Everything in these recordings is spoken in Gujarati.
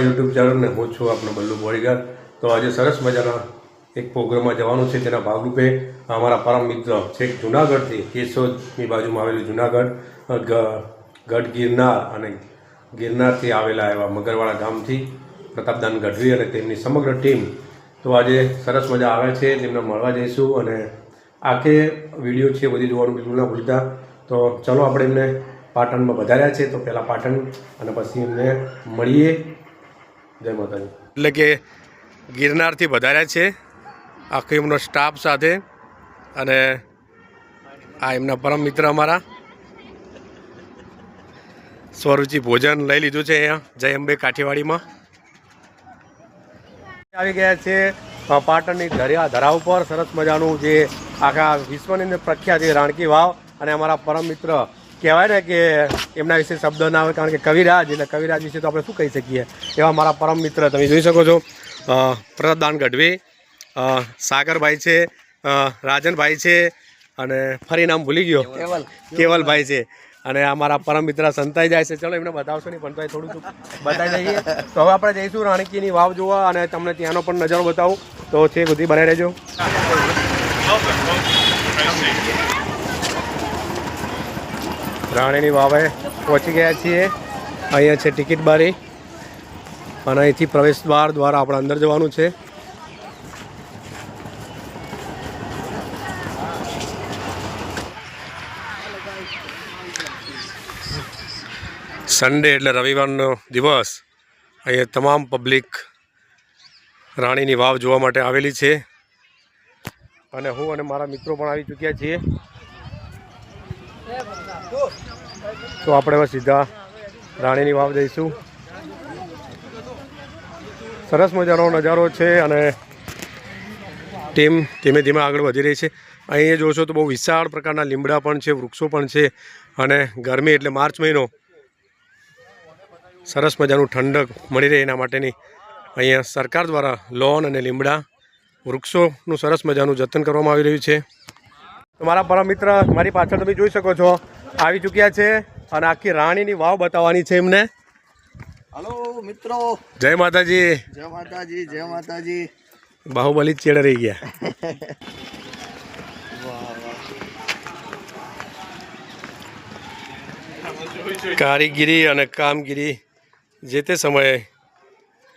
યુટ્યુબ ચેનલ ને હું છું આપનો બલ્લુ બોડીગાર્ડ। તો આજે સરસ મજાના એક પ્રોગ્રામમાં જવાનું છે, તેના ભાગરૂપે અમારા પરમ મિત્ર છેક જુનાગઢથી કેશોદની બાજુમાં આવેલું જુનાગઢ ગઢ ગિરનાર અને ગિરનારથી આવેલા એવા મગરવાડા ગામથી પ્રતાપદાન ગઢવી અને તેમની સમગ્ર ટીમ તો આજે સરસ મજા આવે છે, તેમને મળવા જઈશું અને આખે વિડીયો છે બધી જોવાનું બિલકુલ ના ભૂલતા। તો ચલો આપણે એમને પાટણમાં વધાર્યા છે, તો પહેલાં પાટણ અને પછી એમને મળીએ। જય માતાજી। એટલે કે ગિરનારથી વધાર્યા છે આખો એમનો સ્ટાફ સાથે અને આ એમના પરમ મિત્ર અમારા સ્વરૂચિ ભોજન લઈ લીધું છે અહીંયા જય અંબે કાઠીવાડીમાં આવી ગયા છે પાટણની ધરા ઉપર સરસ મજાનું જે આખા વિશ્વની અંદર પ્રખ્યાત છે રાણકી વાવ અને અમારા પરમ મિત્ર કહેવાય ને કે એમના વિશે શબ્દ ના હોય, કારણ કે કવિરાજ એટલે કવિરાજ વિશે તો આપણે શું કહી શકીએ એવા મારા પરમ મિત્ર તમે જોઈ શકો છો પ્રતાપદાન ગઢવી, સાગરભાઈ છે, રાજનભાઈ છે અને ફરી નામ ભૂલી ગયો કેવલભાઈ છે અને અમારા પરમ મિત્ર સંતાઈ જાય છે। ચલો એમને બતાવશો નહીં પણ તો થોડું બતાવી દઈએ। તો હવે આપણે જઈશું રાણકીની વાવ જોવા અને તમને ત્યાંનો પણ નજારો બતાવું, તો છે બધી બનાવી રહેજો। રાણીની વાવે પહોંચી ગયા છીએ, અહીંયા છે ટિકિટ બારી અને અહીંથી પ્રવેશ દ્વાર દ્વારા આપણે અંદર જવાનું છે। સન્ડે એટલે રવિવારનો દિવસ અહીંયા તમામ પબ્લિક રાણીની વાવ જોવા માટે આવેલી છે અને હું અને મારા મિત્રો પણ આવી ચૂક્યા છીએ। તો આપણે હવે સીધા રાણીની વાવ જઈશું। સરસ મજાનો નજારો છે અને ટીમ ધીમે ધીમે આગળ વધી રહી છે। અહીંયા જોશો તો બહુ વિશાળ પ્રકારના લીમડા પણ છે, વૃક્ષો પણ છે અને ગરમી એટલે માર્ચ મહિનો સરસ મજાનું ઠંડક મળી રહે એના માટેની અહીંયા સરકાર દ્વારા લોન અને લીમડા વૃક્ષોનું સરસ મજાનું જતન કરવામાં આવી રહ્યું છે। તો મારા પરમ મિત્ર મારી પાછળ તમે જોઈ શકો છો આવી ચૂક્યા છે અને આખી રાણીની વાવ બતાવવાની છે એમને। હલો મિત્રો, જય માતાજી। જય માતાજી, જય માતાજી। બાહુબલી ચેડે રહી ગયા। કારીગીરી અને કામગીરી જે તે સમયે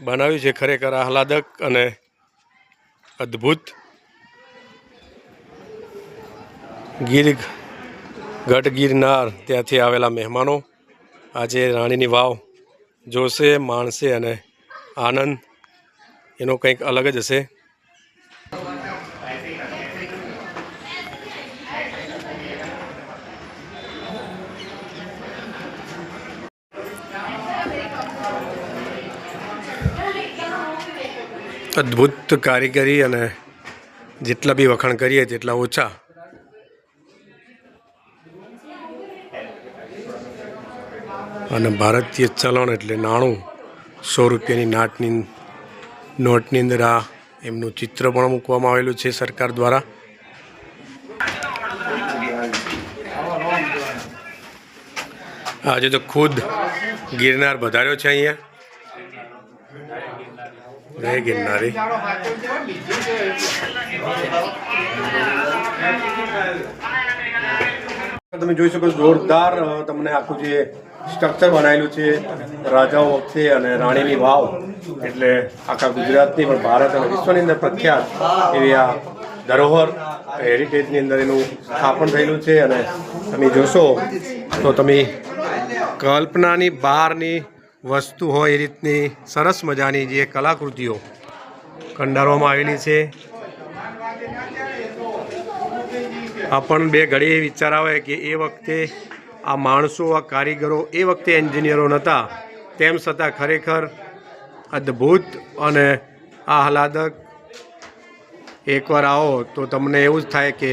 બનાવ્યું છે ખરેખર આહલાદક અને અદ્ભુત। ગઢ ગિરનાર ત્યાંથી આવેલા મહેમાનો આજે રાણીની વાવ જોશે, માણશે અને આનંદ એનો કંઈક અલગ જ હશે। અદ્ભુત કારીગરી અને જેટલા બી વખાણ કરીએ તેટલા ઓછા। અને ભારતીય ચલણ એટલે નાણું 100 રૂપિયાની નોટની અંદર આ એમનું ચિત્ર પણ મૂકવામાં આવેલું છે સરકાર દ્વારા। આજે તો ખુદ ગિરનાર વધાર્યો છે અહીંયા જય ગિરનારી। તમે જોઈ શકો જોરદાર તમને આખું જે સ્ટ્રક્ચર બનાવેલું છે રાજાઓ વખતે અને રાણીની વાવ એટલે આખા ગુજરાતની પણ ભારત અને વિશ્વની અંદર પ્રખ્યાત એવી આ ધરોહર હેરિટેજની અંદર એનું સ્થાપન થયેલું છે અને તમે જોશો તો તમે કલ્પનાની બહારની વસ્તુ હોય એ રીતની સરસ મજાની જે કલાકૃતિઓ કંડારવામાં આવેલી છે। આ પણ બે ઘડી વિચાર આવે કે એ વખતે આ માણસો, આ કારીગરો એ વખતે એન્જિનિયરો નહોતા, તેમ છતાં ખરેખર અદ્ભુત અને આહલાદક। એકવાર આવો તો તમને એવું જ થાય કે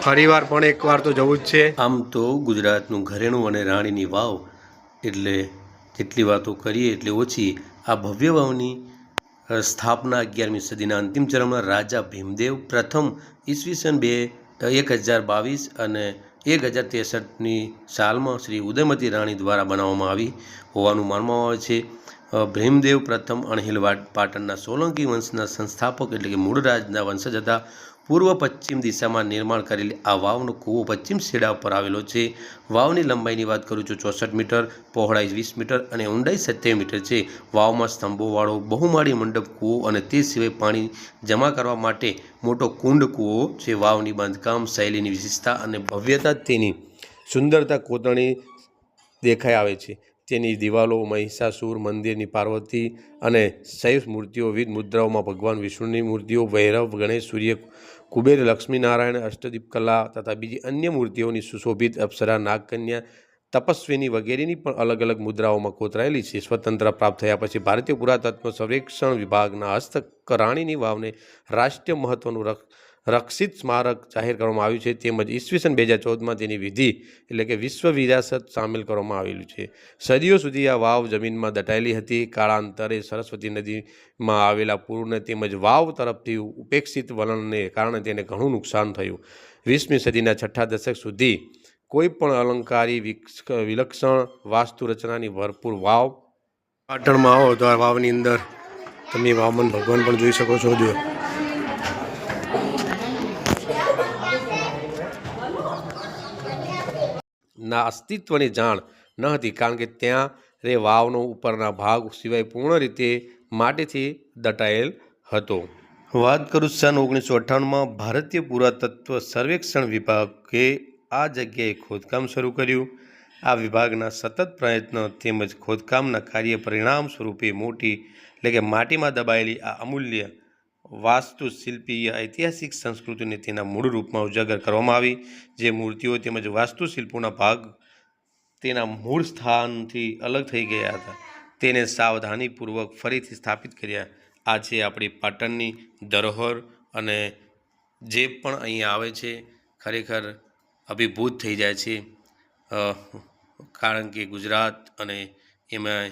ફરીવાર પણ એકવાર તો જવું જ છે। આમ તો ગુજરાતનું ઘરેણું અને રાણીની વાવ એટલે જેટલી વાતો કરીએ એટલી ઓછી। આ ભવ્ય વાવની સ્થાપના 11મી સદીના અંતિમ ચરણમાં રાજા ભીમદેવ પ્રથમ ઈસવીસન 1022 અને 1063ની સાલમાં શ્રી ઉદયમતી રાણી દ્વારા બનાવવામાં આવી હોવાનું માનવામાં આવે છે. ભીમદેવ પ્રથમ અણહિલવાડ પાટણના સોલંકી વંશના સંસ્થાપક એટલે કે મૂળ રાજના વંશજ હતા. પૂર્વ પશ્ચિમ દિશામાં નિર્માણ કરેલી આ વાવનો કૂવો પશ્ચિમ છેડા પર આવેલો છે. વાવની લંબાઈની વાત કરું છું 64 મીટર, પહોળાઈ 20 મીટર અને ઊંડાઈ 27 મીટર છે. વાવમાં સ્તંભોવાળો બહુમાળી મંડપ કૂવો અને તે સિવાય પાણી જમા કરવા માટે મોટો કુંડ કૂવો છે. વાવની બાંધકામ શૈલીની વિશેષતા અને ભવ્યતા તેની સુંદરતા કોતરણી દેખાઈ આવે છે. તેની દિવાલો મહિષાસુર મંદિરની પાર્વતી અને શૈવ મૂર્તિઓ, વિવિધ મુદ્રાઓમાં ભગવાન વિષ્ણુની મૂર્તિઓ, ભૈરવ, ગણેશ, સૂર્ય, કુબેર, લક્ષ્મીનારાયણ, અષ્ટદીપ કલા તથા બીજી અન્ય મૂર્તિઓની સુશોભિત અપ્સરા, નાગકન્યા, તપસ્વીની વગેરેની પણ અલગ અલગ મુદ્રાઓમાં કોતરાયેલી છે. સ્વતંત્ર પ્રાપ્ત થયા પછી ભારતીય પુરાતત્વ સર્વેક્ષણ વિભાગના હસ્તક રાણીની વાવને રાષ્ટ્રીય મહત્વનું રક્ષિત સ્મારક જાહેર કરવામાં આવ્યું છે. તેમજ ઈસવીસન 2014માં તેની વિધિ એટલે કે વિશ્વ વિરાસત સામેલ કરવામાં આવેલું છે. સદીઓ સુધી આ વાવ જમીનમાં દટાયેલી હતી. કાળાંતરે સરસ્વતી નદીમાં આવેલા પૂરને તેમજ વાવ તરફથી ઉપેક્ષિત વલણને કારણે તેને ઘણું નુકસાન થયું. 20મી સદીના છઠ્ઠા દશક સુધી કોઈ પણ અલંકારી વિલક્ષણ વાસ્તુ રચનાની ભરપૂર વાવ. પાટણમાં આવો તો આ વાવની અંદર તમે વામન ભગવાન પણ જોઈ શકો છો. જો ના અસ્તિત્વની જાણ ન હતી કારણ કે ત્યાં રે વાવનો ઉપરના ભાગ સિવાય પૂર્ણ રીતે માટીથી દટાયેલ હતો. વાત કરું સન 1958માં ભારતીય પુરાતત્વ સર્વેક્ષણ વિભાગે આ જગ્યાએ ખોદકામ શરૂ કર્યું. આ વિભાગના સતત પ્રયત્નો તેમજ ખોદકામના કાર્ય પરિણામ સ્વરૂપે મોટી એટલે કે માટીમાં દબાયેલી આ અમૂલ્ય વાસ્તુશિલ્પીય ઐતિહાસિક સંસ્કૃતિને તેના મૂળ રૂપમાં ઉજાગર કરવામાં આવી. જે મૂર્તિઓ તેમજ વાસ્તુશિલ્પોના ભાગ તેના મૂળ સ્થાનથી અલગ થઈ ગયા હતા તેને સાવધાનીપૂર્વક ફરીથી સ્થાપિત કર્યા. આ છે આપણી પાટણની ધરોહર અને જે પણ અહીંયા આવે છે ખરેખર અભિભૂત થઈ જાય છે. કારણ કે ગુજરાત અને એમાં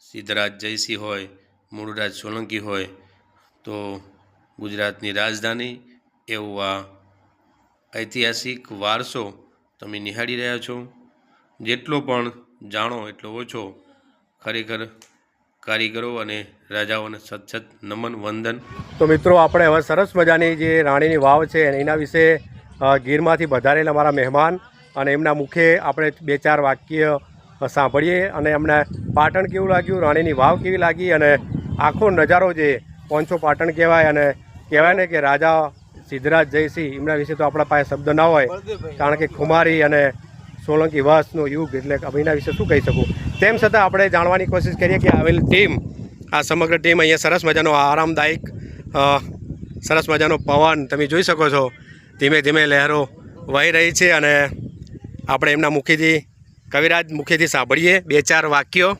સિદ્ધરાજ જયસિંહ હોય, મૂળરાજ સોલંકી હોય તો ગુજરાતની રાજધાની એવું આ ઐતિહાસિક વારસો તમે નિહાળી રહ્યા છો. જેટલો પણ જાણો એટલો ઓછો. ખરેખર કારીગરો અને રાજાઓને સતત નમન વંદન. તો મિત્રો આપણે હવે સરસ મજાની જે રાણીની વાવ છે એના વિશે ગીરમાંથી વધારેલા અમારા મહેમાન અને એમના મુખે આપણે 2-4 વાક્ય સાંભળીએ અને એમને પાટણ કેવું લાગ્યું, રાણીની વાવ કેવી લાગી અને આખો નજારો જે પોંચો પાટણ કહેવાય અને કહેવાય ને કે રાજા સિદ્ધરાજ જયસિંહ એમના વિશે તો આપણા પાસે શબ્દ ના હોય કારણ કે ખુમારી અને સોલંકી વંશનો યુગ એટલે એના વિશે શું કહી શકું. તેમ છતાં આપણે જાણવાની કોશિશ કરીએ કે આવેલી ટીમ, આ સમગ્ર ટીમ અહીંયા સરસ મજાનો આરામદાયક સરસ મજાનો પવન તમે જોઈ શકો છો. ધીમે ધીમે લહેરો વહી રહી છે અને આપણે એમના મુખેથી કવિરાજ મુખેથી સાંભળીએ 2-4 વાક્યો.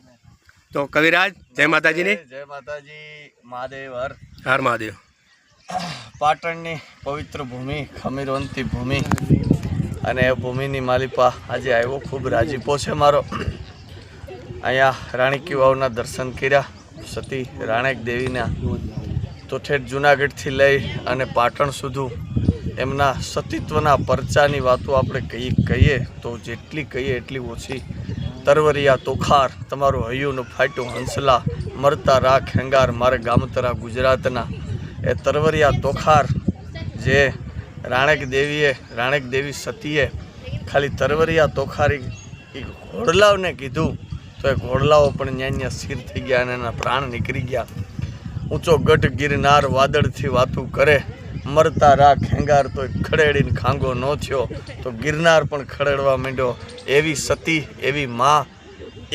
તો કવિરાજ, જય માતાજીની. જય માતાજી. મહાદેવ હર હર મહાદેવ. પાટણની પવિત્ર ભૂમિ, ખમીરવંતી ભૂમિ અને એ ભૂમિની માલિપા આજે આવ્યો. ખૂબ રાજીપો છે મારો. અહીંયા રાણીકી વાવના દર્શન કર્યા. સતી રાણેક દેવીના તો ઠેઠ જુનાગઢથી લઈ અને પાટણ સુધી એમના સતીત્વના પરચાની વાતો આપણે કહીએ તો જેટલી કહીએ એટલી ઓછી. તરવરિયા તોખાર, તમારું હૈયુંનું ફાટ્યું હંસલા, મરતા રાખ હેંગાર મારે ગામતરા ગુજરાતના. એ તરવરિયા તોખાર જે રાણેક દેવી સતીએ ખાલી તરવરિયા તોખારી એ ઘોડલાઓને કીધું તો એ ઘોડલાઓ પણ ન્યાન્યા સ્થિર થઈ ગયા અને એના પ્રાણ નીકળી ગયા. ઊંચો ગઢ ગિરનાર વાદળથી વાતું કરે, મરતા રાખ હેંગાર તો ખડેડીને ખાંગો ન થયો તો ગિરનાર પણ ખડેડવા માંડ્યો. એવી સતી, એવી મા,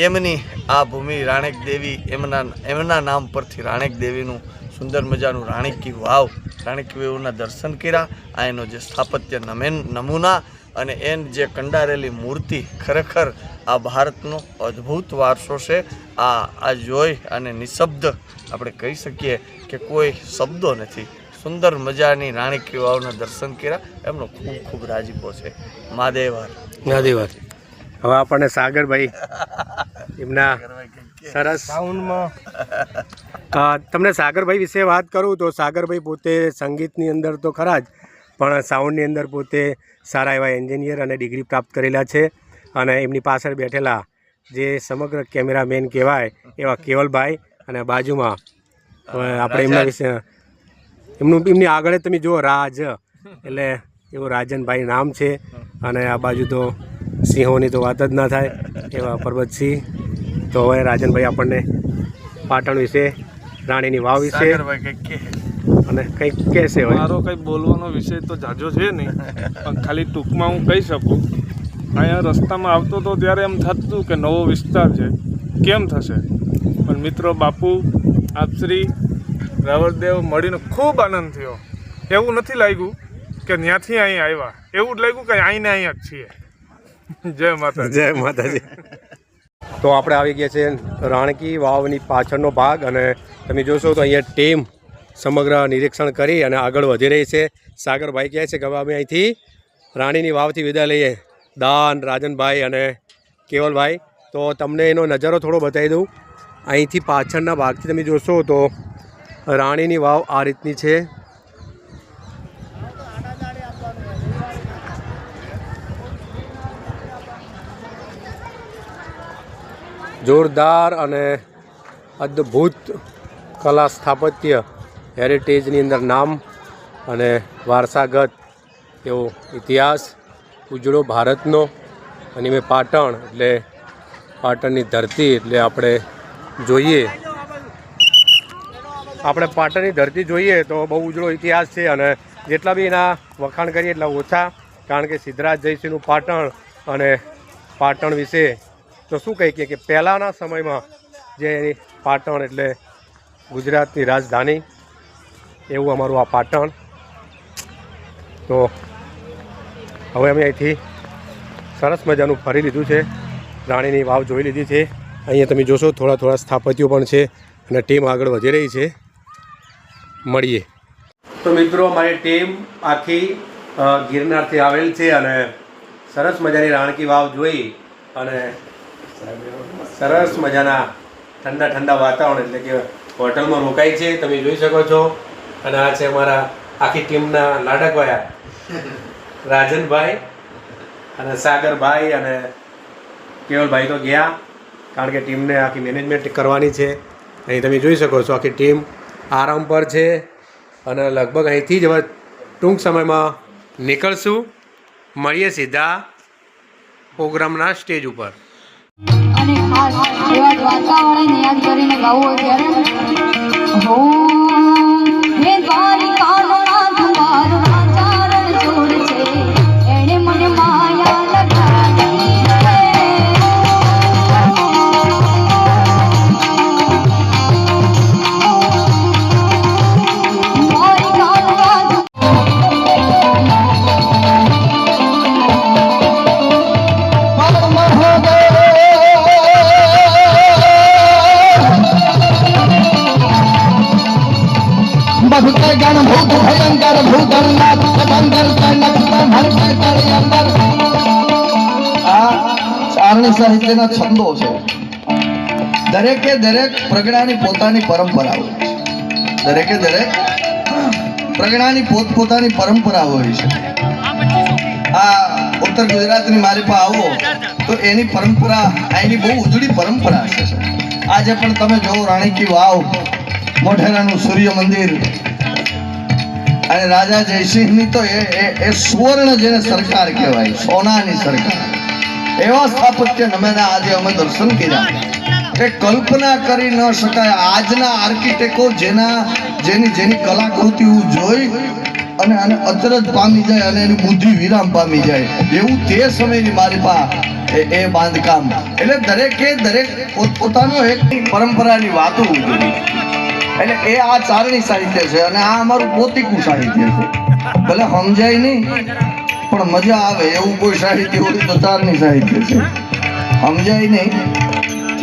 એમની આ ભૂમિ રાણેક દેવી, એમના નામ પરથી રાણેક દેવીનું સુંદર મજાનું રાણીકી વાવ, રાણીકી વાવના દર્શન કર્યા. આ એનો જે સ્થાપત્ય નમૂના અને એન જે કંડારેલી મૂર્તિ ખરેખર આ ભારતનો અદ્ભુત વારસો છે. આ જોઈ અને નિશબ્દ આપણે કહી શકીએ કે કોઈ શબ્દો નથી. સુંદર મજાની રાણીકી વાવના દર્શન કર્યા. એમનો ખૂબ ખૂબ રાજીપો છે. મહાદેવર. હવે આપણને સાગરભાઈ એમના સરસ તમને સાગરભાઈ વિશે વાત કરું તો સાગરભાઈ પોતે સંગીતની અંદર તો ખરા જ પણ સાઉન્ડની અંદર પોતે સારા એવા એન્જિનિયર અને ડિગ્રી પ્રાપ્ત કરેલા છે. અને એમની પાછળ બેઠેલા જે સમગ્ર કેમેરામેન કહેવાય એવા કેવલભાઈ, અને બાજુમાં આપણે એમના વિશે એમની આગળ તમે જુઓ રાજ, એટલે એવું રાજનભાઈ નામ છે. અને આ બાજુ તો સિંહોની તો વાત જ ના થાય એવા પરબતસિંહ. તો હવે રાજનભાઈ આપણને પાટણ વિશે, રાણીની વાવ વિશે અને કંઈક કહેશે. મારો કંઈ બોલવાનો વિષય તો જાજો છે નહીં, પણ ખાલી ટૂંકમાં હું કહી શકું. અહીંયા રસ્તામાં આવતો તો ત્યારે એમ થતું કે નવો વિસ્તાર છે, કેમ થશે, પણ મિત્રો બાપુ આપશ્રી રાવળદેવ મળીને ખૂબ આનંદ થયો. એવું નથી લાગ્યું કે ત્યાંથી અહીં આવ્યા, એવું જ લાગ્યું કે અહીંને અહીંયા જ છીએ. જય માતા, જય માતાજી. તો આપણે આવી ગયા છે રાણકી વાવની પાછળનો ભાગ, અને તમે જોશો તો અહીંયા ટીમ સમગ્ર નિરીક્ષણ કરી અને આગળ વધી રહી છે. સાગરભાઈ કહે છે કે હવે અમે અહીંથી રાણીની વાવથી વિદાય લઈએ, દાન, રાજનભાઈ અને કેવલભાઈ. તો તમને એનો નજારો થોડો બતાવી દઉં. અહીંથી પાછળના ભાગથી તમે જોશો તો રાણીની વાવ આ રીતની છે. જોરદાર અને અદ્ભુત કલા સ્થાપત્ય, હેરિટેજની અંદર નામ અને વારસાગત એવો ઇતિહાસ ઉજળો ભારતનો. અને મેં પાટણ એટલે પાટણની ધરતી, એટલે આપણે જોઈએ, આપણે પાટણની ધરતી જોઈએ તો બહુ ઉજળો ઇતિહાસ છે. અને જેટલા બી એના વખાણ કરીએ એટલા ઓછા, કારણ કે સિદ્ધરાજ જયસિંહનું પાટણ. અને પાટણ વિશે તો શું કહીએ કે પહેલાંના સમયમાં જે પાટણ એટલે ગુજરાતની રાજધાની, એવું અમારું આ પાટણ. તો હવે અમે અહીંથી સરસ મજાનું ફરી લીધું છે, રાણીની વાવ જોઈ લીધી છે. અહીંયા તમે જોશો થોડા થોડા સ્થાપત્યો પણ છે, અને ટીમ આગળ વધી રહી છે. મળીએ. તો મિત્રો અમારી ટીમ આખી ગિરનારથી આવેલ છે, અને સરસ મજાની રાણકી વાવ જોઈ અને સરસ મજાના ઠંડા ઠંડા વાતાવરણ, એટલે કે હોટલમાં રોકાય છે, તમે જોઈ શકો છો. અને આ છે અમારા આખી ટીમના લાડકવાયા રાજનભાઈ અને સાગરભાઈ અને કેવલભાઈ. તો ગયા, કારણ કે ટીમને આખી મેનેજમેન્ટ કરવાની છે. અહીં તમે જોઈ શકો છો આખી ટીમ આરામ પર છે, અને લગભગ અહીંથી જ હવે ટૂંક સમયમાં નીકળશું. મળીએ સીધા પ્રોગ્રામના સ્ટેજ ઉપર. અને ખાસ એવા વાતાવરણ યાદ કરીને ગાવું હોય ત્યારે હો હે દ્વારિકાનો નાથ મારો આચરણ છોડ છે, એણે મને માયા લગાડી દ્વારિકાનો નાથ गण भूत भयंकर भूतनाथ भयंकर अंदर આ ચારણી સાહિત્યના છંદો છે. દરેકે દરેક પ્રગણાની પોતાની પરંપરા હોય છે. દરેકે દરેક પ્રગણાની પોતપોતાની પરંપરા હોય છે. આ ઉત્તર ગુજરાતની માલિપા આવો તો એની પરંપરા, એની બહુ ઉજળી પરંપરા છે. આજે પણ તમે જોવો રાણીકી વાવ, મોઢેરાનું સૂર્ય મંદિર અને રાજા જયસિંહની તો એ સુવર્ણ જેને સરકાર કહેવાય, સોનાની સરકાર, એવા સ્થાપત્ય નમેના આજે અમે દર્શન કર્યા કે કલ્પના કરી ન શકાય. આજના આર્કિટેક્ટો જેની કલાકૃતિ જોઈ અને અચરજ પામી જાય અને એની બુદ્ધિ વિરામ પામી જાય, એવું તે સમયની મારી પાસે એ બાંધકામ. એટલે દરેકે દરેક પોતાનો એક પરંપરાની વાતો ઉજવી. એટલે એ આ ચારણી સાહિત્ય છે, અને આ અમારું પોતિકું સાહિત્ય છે. ભલે સમજાય નહીં પણ મજા આવે એવું કોઈ સાહિત્ય હોય તો ચારણી સાહિત્ય છે. સમજાય નહીં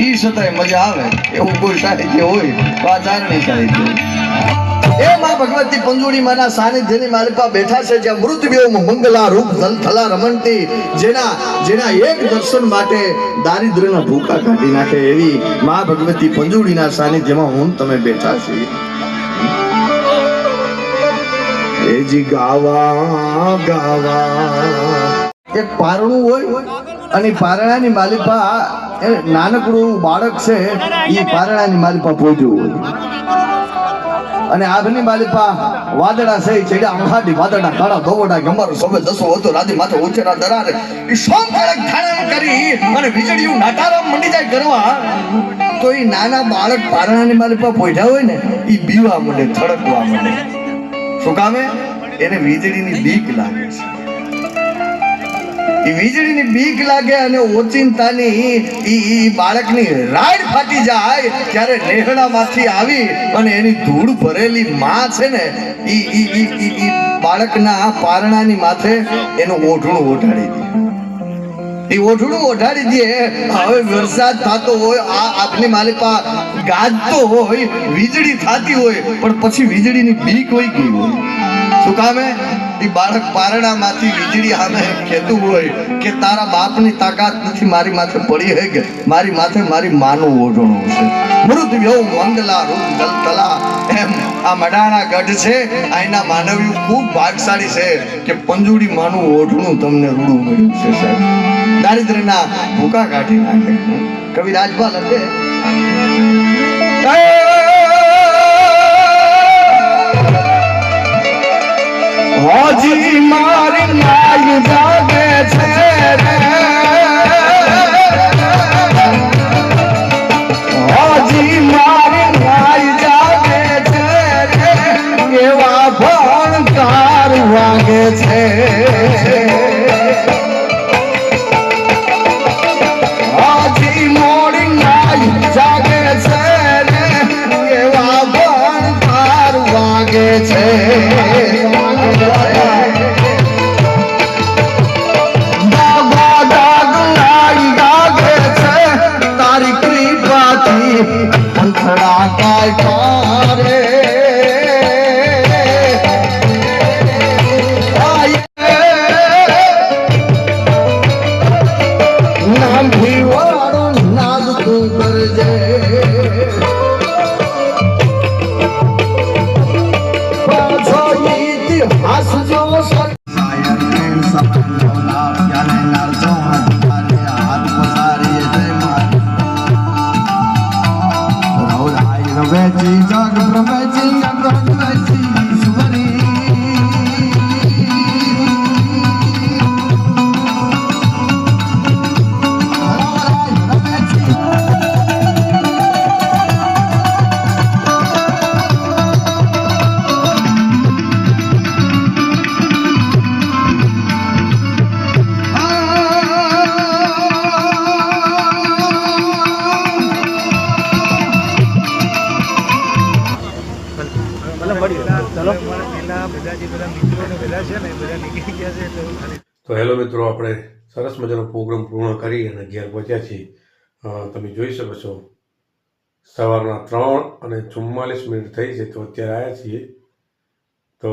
ઈ છતાંય મજા આવે એવું કોઈ સાહિત્ય હોય તો આ ચારણી સાહિત્ય. એ માં ભગવતી પંજુડી માના સાનિધ્યની માલિકા બેઠા છે, જ્યાં મૃતવ્યોમ મંગલા રૂપ થલા રમણતી, જેના એક દર્શન માટે દારિદ્ર્યના ભૂકા કાઢી નાખે એવી માં ભગવતી પંજુડીના સાનિધ્યમાં હું તમે બેઠા છીએ. જી ગાવા ગાવા એક પારણું હોય અને પારણાની માલિપા એ નાનકડું બાળક છે એ પારણાની માલિપા પોટ્યું હોય અને આભની માલિપા વાદળા છે ચડ્યા અંહાડી વાદળા કાળા ધોવડા ગમર સોબે દસો હતો રાધી માથે ઉચેરા દરાર એ સોમ બાળક ધારણ કરી અને વીજળીયું નાટારામ મંડી જાય કરવા તો એ નાના બાળક પારણાની માલિપા પોઢ્યા હોય ને એ બીવા મંડે થડકવા મંડે શું કામે એને વીજળીની બીક લાગે છે એ વીજળીની બીક લાગે અને ઓચિંતાની ઈ બાળકની રાડ ફાટી જાય ત્યારે નેહડામાંથી આવી અને એની ધૂળ ભરેલી માં છે ને ઈ બાળકના પારણાની માથે એનું ઓઢણું ઓઢાડી દે એ ઓઢણું ઓઢાડી દે હવે વરસાદ થતો હોય આ આપની માલિપા ગાજતો હોય વીજળી થતી હોય પણ પછી વીજળીની બીક હોય ગઈ હોય શું કામે એ બાળક પારણામાંથી વીજળી સામે કહેતું હોય કે તારા બાપની તાકાત નથી મારી માથે પડી હે કે મારી માથે મારી માનું ઓઢણું છે મૃત્યુ મંગલા રૂપ દલતલા એમ આ મડાણા ગઢ છે આના માનવ્યું ખૂબ ભાગશાળી છે કે પંજુડી માનું ઓઢણું તમને રૂડું મળ્યું છે સાહેબ દારિદ્ર્યના ભૂકા કાઢી નાખે કવિ રાજપાલ હશે હાજી મારી નાય જાગે છે રે હાજી મારી નાય જાગે છે રે એવા ભણકાર વાગે છે હાજી મોડી નાય જાગે છે રે એવા ભણકાર વાગે છે તો હેલો મિત્રો, આપણે સરસ મજાનો પ્રોગ્રામ પૂર્ણ કરી અને ઘેર પહોંચ્યા છીએ. તમે જોઈ શકો છો સવારના 3:44 થઈ છે તો અત્યારે આવ્યા છીએ. તો